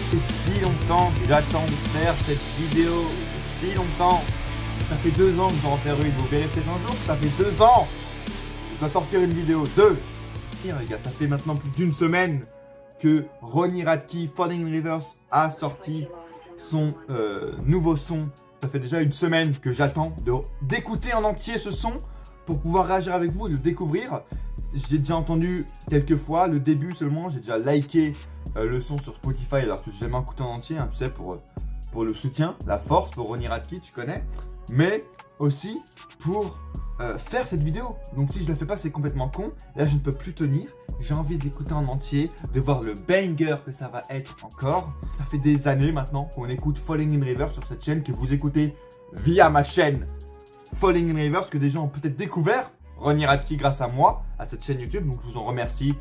fait si longtemps que j'attends de faire cette vidéo. Si longtemps. Ça fait 2 ans que je dois en faire une. Vous verrez peut-être un jour. Ça fait 2 ans. Je dois sortir une vidéo. 2. Tiens les gars, ça fait maintenant plus d'une semaine que Ronnie Radke, Falling in Reverse, a sorti son nouveau son. Ça fait déjà une semaine que j'attends d'écouter en entier ce son pour pouvoir réagir avec vous et le découvrir. J'ai déjà entendu quelques fois, le début seulement, j'ai déjà liké le son sur Spotify alors que j'ai jamais écouté en entier, hein, tu sais, pour le soutien, la force, pour Ronnie Radke, tu connais, mais aussi pour faire cette vidéo. Donc si je la fais pas, c'est complètement con. Là, je ne peux plus tenir. J'ai envie de l'écouter en entier, de voir le banger que ça va être encore. Ça fait des années maintenant qu'on écoute Falling in Reverse sur cette chaîne, que vous écoutez via ma chaîne Falling in Reverse, que des gens ont peut-être découvert Ronnie Radke grâce à moi, à cette chaîne YouTube. Donc je vous en remercie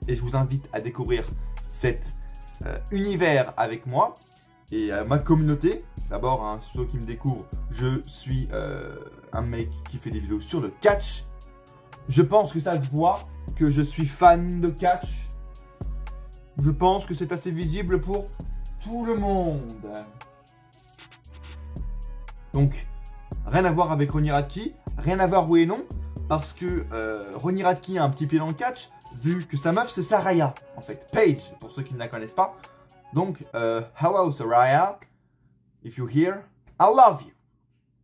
et je vous invite à découvrir cet univers avec moi et ma communauté. D'abord, hein, ceux qui me découvrent, je suis un mec qui fait des vidéos sur le catch. Je pense que ça se voit que je suis fan de catch. Je pense que c'est assez visible pour tout le monde. Donc, rien à voir avec Ronnie Radke. Rien à voir, oui et non. Parce que Ronnie Radke a un petit pied dans le catch, vu que sa meuf c'est Saraya, en fait. Paige, pour ceux qui ne la connaissent pas. Donc, hello Saraya. If you're here, I love you.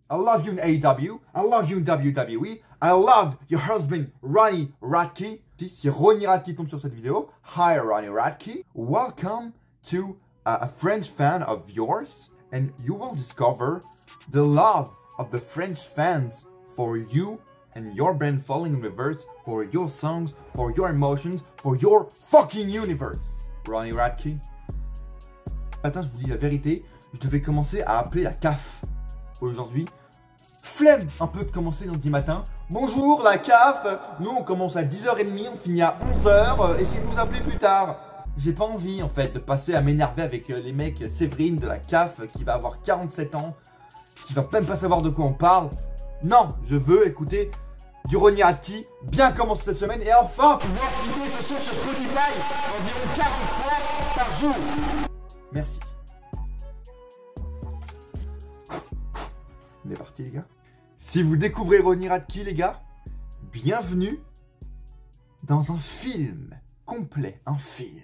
I love you in AEW. I love you in WWE. I love your husband, Ronnie Radke. Si Ronnie Radke tombe sur cette vidéo, hi Ronnie Radke. Welcome to a French fan of yours. And you will discover the love of the French fans for you and your band Falling in Reverse, for your songs, for your emotions, for your fucking universe. Ronnie Radke. Attends, je vous dis la vérité. Je devais commencer à appeler la CAF aujourd'hui. Flemme un peu de commencer lundi matin. Bonjour la CAF, nous on commence à 10h30, on finit à 11h, essayez de nous appeler plus tard. J'ai pas envie en fait de passer à m'énerver avec les mecs Séverine de la CAF qui va avoir 47 ans, qui va même pas savoir de quoi on parle. Non, je veux écouter du Ronnie Radke, bien commencer cette semaine et enfin pouvoir écouter ce son sur Spotify environ 40 fois par jour. Merci. On est parti les gars. Si vous découvrez Ronnie Radke les gars, bienvenue dans un film complet, un film.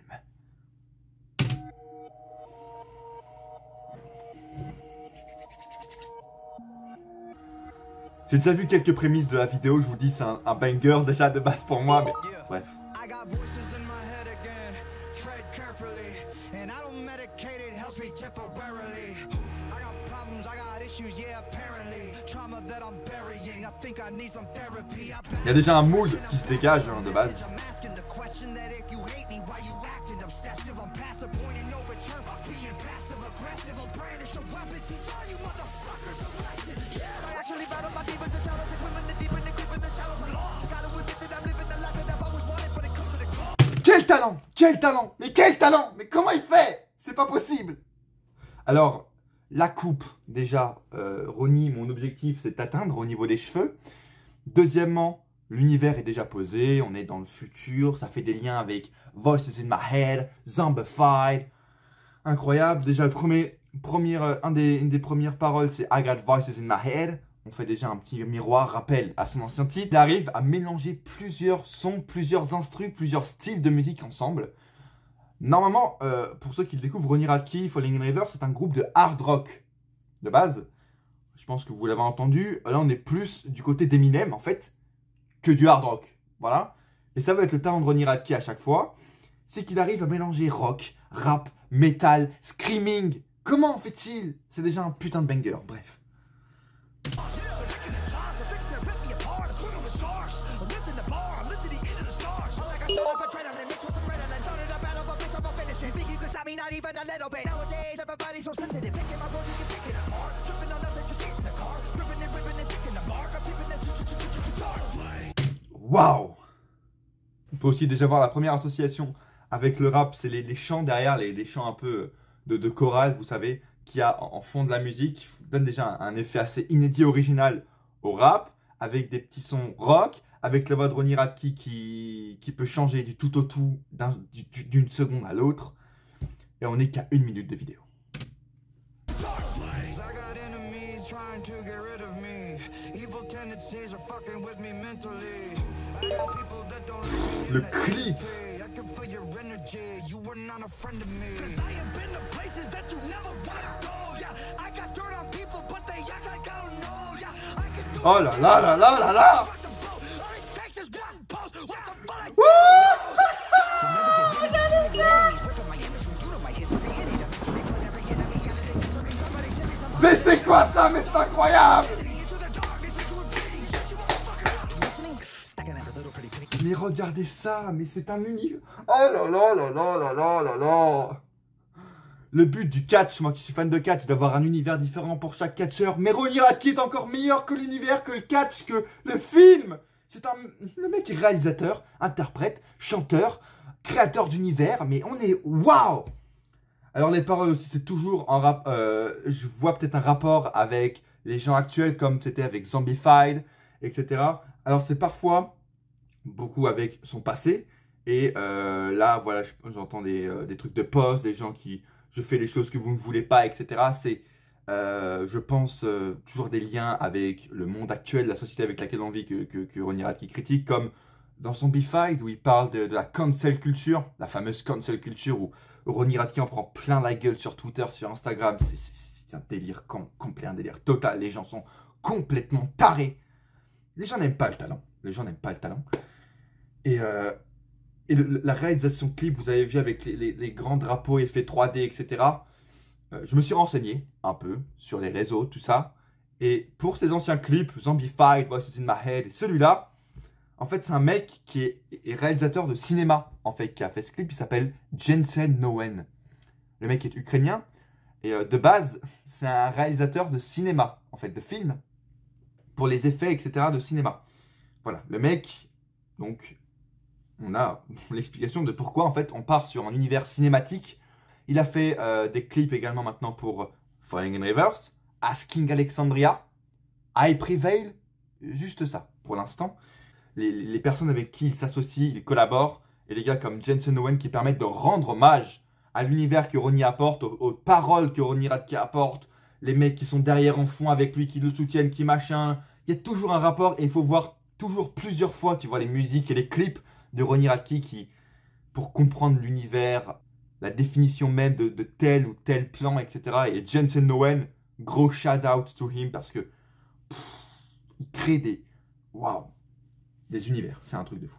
J'ai déjà vu quelques prémices de la vidéo, je vous dis c'est un banger déjà de base pour moi, mais bref. Il y a déjà un mood qui se dégage hein, de base. Quel talent! Quel talent! Mais quel talent! Mais comment il fait? C'est pas possible! Alors, la coupe, déjà, Ronnie, mon objectif, c'est d'atteindre au niveau des cheveux. Deuxièmement, l'univers est déjà posé, on est dans le futur, ça fait des liens avec Voices in My Head, Zombified. Incroyable, déjà, une des premières paroles, c'est I got voices in my head. On fait déjà un petit miroir, rappel à son ancien titre. Il arrive à mélanger plusieurs sons, plusieurs instrus, plusieurs styles de musique ensemble. Normalement, pour ceux qui le découvrent, Ronnie Radke, Falling in Reverse, c'est un groupe de hard rock de base. Je pense que vous l'avez entendu. Là, on est plus du côté d'Eminem, en fait, que du hard rock. Voilà. Et ça va être le talent de Ronnie Radke à chaque fois. C'est qu'il arrive à mélanger rock, rap, metal, screaming. Comment fait-il? C'est déjà un putain de banger. Bref. Waouh! On peut aussi déjà voir la première association avec le rap, c'est les chants derrière, les chants un peu de chorale, vous savez, qui a en fond de la musique, qui donne déjà un effet assez inédit, original au rap, avec des petits sons rock, avec la voix de Ronnie Radke qui peut changer du tout au tout d'une seconde à l'autre. Et on n'est qu'à 1 minute de vidéo. Le clip. Oh là là là là là là. Mais c'est quoi ça? Mais c'est incroyable! Mais regardez ça, mais c'est un univers. Oh là là là là là là là là. Le but du catch, moi qui suis fan de catch, d'avoir un univers différent pour chaque catcheur. Mais Ronnie Radke est encore meilleur que l'univers, que le catch, que le film. Le mec est réalisateur, interprète, chanteur, créateur d'univers, mais on est waouh. Alors les paroles aussi, c'est toujours en rap. Je vois peut-être un rapport avec les gens actuels, comme c'était avec Zombified, etc. Alors c'est parfois beaucoup avec son passé. Et là, voilà, j'entends des trucs de poste, des gens qui... Je fais les choses que vous ne voulez pas, etc. C'est, je pense, toujours des liens avec le monde actuel, la société avec laquelle on vit, que Ronnie Radke critique, comme dans Zombified, où il parle de la cancel culture, la fameuse cancel culture, où Ronnie Radke en prend plein la gueule sur Twitter, sur Instagram. C'est un délire complet, un délire total. Les gens sont complètement tarés. Les gens n'aiment pas le talent. Les gens n'aiment pas le talent. Et la réalisation de clip, vous avez vu avec les grands drapeaux, effets 3D, etc. Je me suis renseigné un peu sur les réseaux, tout ça. Et pour ces anciens clips, Zombified, Voices in My Head, et celui-là, en fait, c'est un mec qui est réalisateur de cinéma, en fait, qui a fait ce clip. Il s'appelle Jensen Nowen. Le mec est ukrainien. Et de base, c'est un réalisateur de cinéma, en fait, de films, pour les effets, etc., de cinéma. Voilà, le mec, donc... On a l'explication de pourquoi, en fait, on part sur un univers cinématique. Il a fait des clips également maintenant pour Falling in Reverse, Asking Alexandria, I Prevail, juste ça, pour l'instant. Les personnes avec qui il s'associe, il collabore, et les gars comme Jensen Owen qui permettent de rendre hommage à l'univers que Ronnie apporte, aux paroles que Ronnie Radke apporte, les mecs qui sont derrière en fond avec lui, qui le soutiennent, qui machin. Il y a toujours un rapport, et il faut voir toujours plusieurs fois, tu vois, les musiques et les clips de Ronnie Radke qui, pour comprendre l'univers, la définition même de tel ou tel plan, etc. Et Jensen Owen, gros shout out to him parce que il crée des univers, c'est un truc de fou.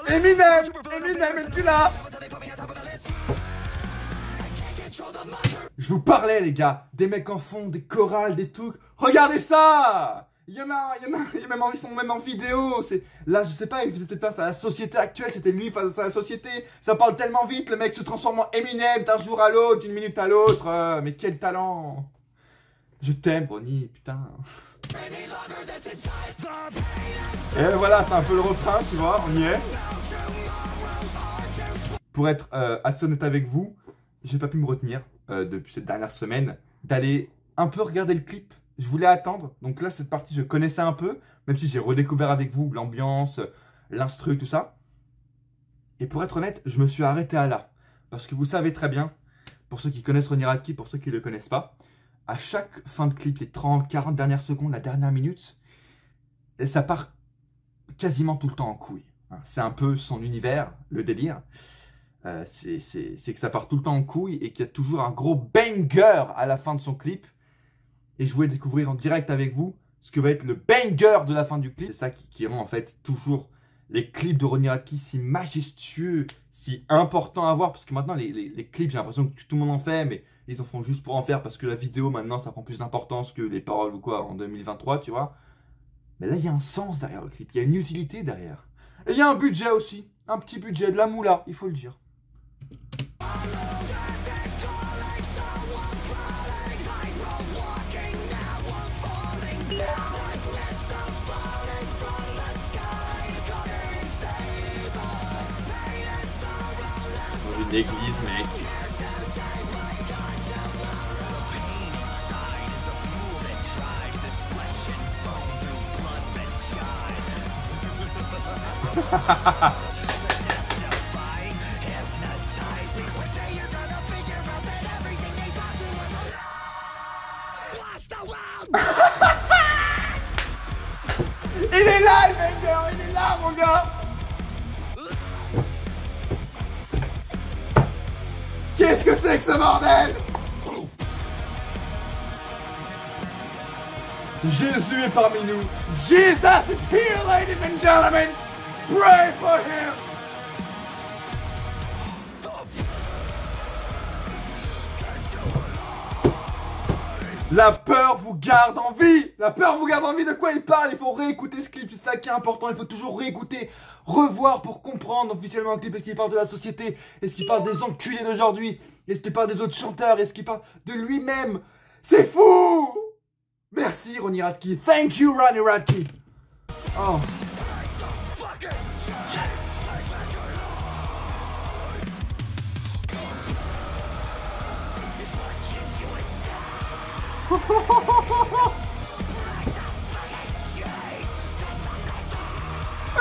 Eminem est plus là. Je vous parlais les gars, des mecs en fond, des chorales, des trucs. Regardez ça. Il y en a même, ils sont même en vidéo. Là, je sais pas, il faisait peut-être face à la société actuelle, c'était lui face à la société. Ça parle tellement vite, le mec se transforme en Eminem d'un jour à l'autre, d'une minute à l'autre. Mais quel talent. Je t'aime, Ronnie, putain. Et voilà, c'est un peu le refrain, tu vois, on y est. Pour être assez honnête avec vous, j'ai pas pu me retenir depuis cette dernière semaine d'aller un peu regarder le clip. Je voulais attendre, donc là cette partie je connaissais un peu, même si j'ai redécouvert avec vous l'ambiance, l'instru, tout ça. Et pour être honnête, je me suis arrêté à là. Parce que vous savez très bien, pour ceux qui connaissent Ronnie Radke, pour ceux qui ne le connaissent pas, à chaque fin de clip, les 30, 40 dernières secondes, la dernière minute, ça part quasiment tout le temps en couille. C'est un peu son univers, le délire. C'est que ça part tout le temps en couille et qu'il y a toujours un gros banger à la fin de son clip. Et je voulais découvrir en direct avec vous ce que va être le banger de la fin du clip. C'est ça qui rend en fait toujours les clips de Ronnie Radke si majestueux, si importants à voir. Parce que maintenant les clips, j'ai l'impression que tout le monde en fait, mais ils en font juste pour en faire parce que la vidéo maintenant ça prend plus d'importance que les paroles ou quoi en 2023, tu vois. Mais là il y a un sens derrière le clip, il y a une utilité derrière. Et il y a un budget aussi, un petit budget, de la moula, il faut le dire. Dans une église, mec. Il est là, le banger, il est là, mon gars. Qu'est-ce que c'est que ce bordel? Jésus est parmi nous. Jesus is here, ladies and gentlemen. Pray for him. La peur vous garde en vie. La peur vous garde en vie. De quoi il parle? Il faut réécouter ce clip. C'est ça qui est important. Il faut toujours réécouter, revoir pour comprendre officiellement le clip. Est-ce qu'il parle de la société? Est-ce qu'il parle des enculés d'aujourd'hui? Est-ce qu'il parle des autres chanteurs? Est-ce qu'il parle de lui-même? C'est fou. Merci Ronnie Radke. Thank you Ronnie Radke. Oh.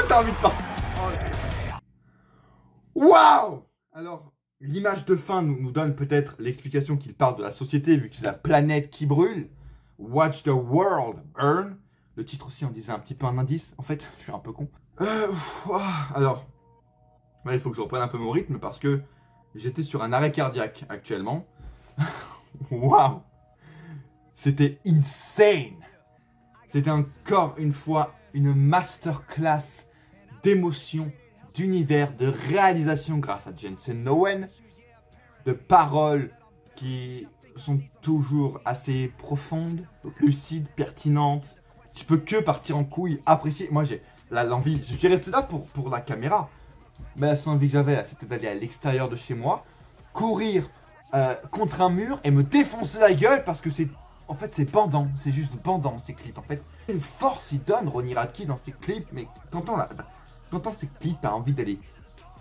T'as envie de partir. Waouh. Alors, l'image de fin nous donne peut-être l'explication qu'il parle de la société, vu que c'est la planète qui brûle. Watch the world burn. Le titre aussi, on disait un petit peu un indice. En fait, je suis un peu con. Alors, il faut que je reprenne un peu mon rythme parce que j'étais sur un arrêt cardiaque actuellement. Waouh. C'était insane. C'était encore une fois une masterclass d'émotion, d'univers, de réalisation grâce à Jensen Owen, de paroles qui sont toujours assez profondes, lucides, pertinentes. Tu peux que partir en couille, apprécier. Moi j'ai l'envie, je suis resté là pour la caméra, mais la seule envie que j'avais c'était d'aller à l'extérieur de chez moi, courir contre un mur et me défoncer la gueule parce que c'est... En fait, c'est bandant, c'est juste bandant ces clips. En fait, une force il donne Ronnie Radke dans ses clips, mais t'entends ces clips, t'as envie d'aller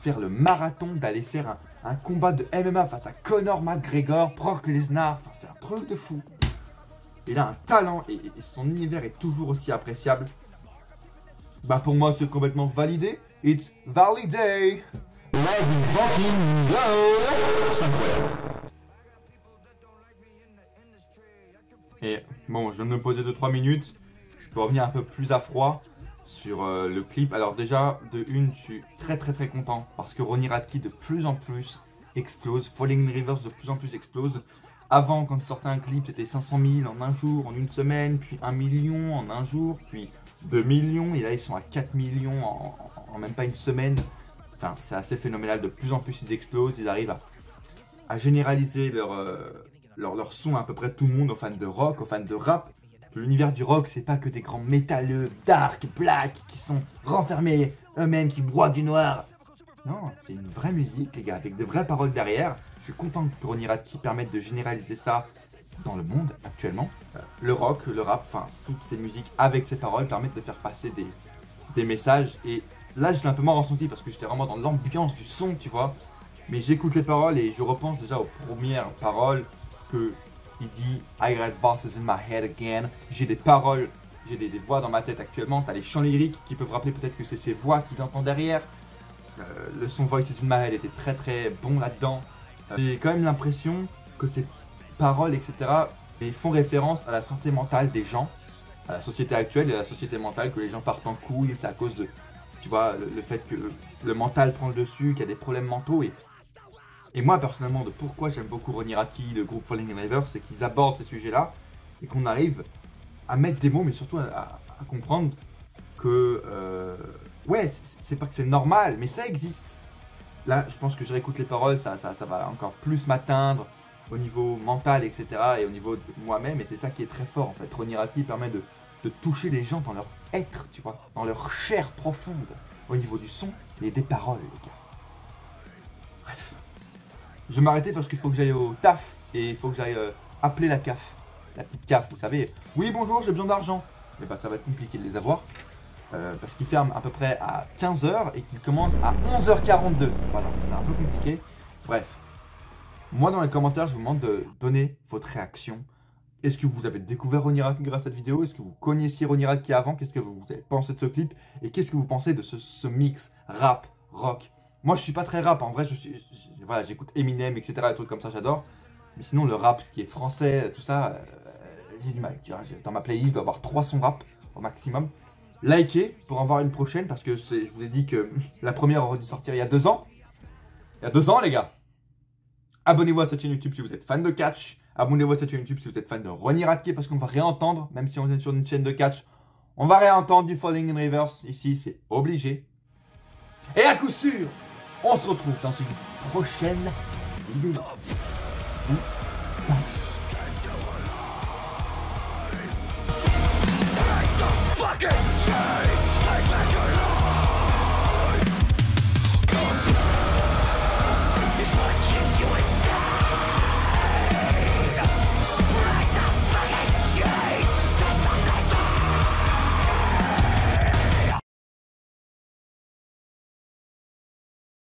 faire le marathon, d'aller faire un combat de MMA face à Conor McGregor, Brock Lesnar. Enfin, c'est un truc de fou. Il a un talent et son univers est toujours aussi appréciable. Bah, pour moi, c'est complètement validé. It's validé. Let's fucking go. C'est incroyable. Et bon, je viens de me poser 2-3 minutes. Je peux revenir un peu plus à froid sur le clip. Alors déjà, de une, je suis très content parce que Ronnie Radke de plus en plus explose. Falling in Reverse de plus en plus explose. Avant, quand il sortait un clip, c'était 500 000 en un jour, en une semaine, puis 1 million en un jour, puis 2 millions. Et là, ils sont à 4 millions en même pas une semaine. Enfin, c'est assez phénoménal. De plus en plus, ils explosent. Ils arrivent à généraliser leur son à peu près tout le monde, aux fans de rock, aux fans de rap. L'univers du rock, c'est pas que des grands métalleux, dark, black, qui sont renfermés eux-mêmes, qui broient du noir. Non, c'est une vraie musique, les gars, avec de vraies paroles derrière. Je suis content que Ronnie Radke permette de généraliser ça dans le monde actuellement. Le rock, le rap, enfin, toutes ces musiques avec ces paroles permettent de faire passer des messages. Et là, je l'ai un peu moins ressenti parce que j'étais vraiment dans l'ambiance du son, tu vois. Mais j'écoute les paroles et je repense déjà aux premières paroles que il dit I got voices in my head again. J'ai des paroles, j'ai des voix dans ma tête actuellement. T'as les chants lyriques qui peuvent rappeler peut-être que c'est ces voix qu'il entend derrière. Le son Voices in my head était très bon là-dedans. J'ai quand même l'impression que ces paroles, etc., font référence à la santé mentale des gens, à la société actuelle et à la société mentale, que les gens partent en couille. C'est à cause de, tu vois, le fait que le mental prend le dessus, qu'il y a des problèmes mentaux. Et moi, personnellement, de pourquoi j'aime beaucoup Ronnie Radke, le groupe Falling in Reverse, c'est qu'ils abordent ces sujets-là et qu'on arrive à mettre des mots, mais surtout à comprendre que, ouais, c'est pas que c'est normal, mais ça existe. Là, je pense que je réécoute les paroles, ça va encore plus m'atteindre au niveau mental, etc. et au niveau de moi-même, et c'est ça qui est très fort, en fait. Ronnie Radke permet de toucher les gens dans leur être, tu vois, dans leur chair profonde, au niveau du son et des paroles, les gars. Bref. Je vais m'arrêter parce qu'il faut que j'aille au taf et il faut que j'aille appeler la CAF. La petite CAF, vous savez. Oui, bonjour, j'ai besoin d'argent. Mais bah, ça va être compliqué de les avoir. Parce qu'ils ferment à peu près à 15 h et qu'ils commencent à 11 h 42. Voilà, c'est un peu compliqué. Bref. Moi, dans les commentaires, je vous demande de donner votre réaction Est-ce que vous avez découvert Ronnie Radke grâce à cette vidéo? Est-ce que vous connaissiez Ronnie Radke avant? Qu'est-ce que vous avez pensé de ce clip? Et qu'est-ce que vous pensez de ce mix rap, rock? Moi, je suis pas très rap. En vrai, voilà, j'écoute Eminem, etc. Des trucs comme ça, j'adore. Mais sinon, le rap qui est français, tout ça, j'ai du mal. Tu vois, dans ma playlist, il doit y avoir 3 sons rap au maximum. Likez pour en voir une prochaine parce que je vous ai dit que la première aurait dû sortir il y a 2 ans. Il y a 2 ans, les gars. Abonnez-vous à cette chaîne YouTube si vous êtes fan de catch. Abonnez-vous à cette chaîne YouTube si vous êtes fan de Ronnie Radke parce qu'on va réentendre, même si on est sur une chaîne de catch, on va réentendre du Falling in Reverse. Ici, c'est obligé. Et à coup sûr, on se retrouve dans une prochaine vidéo.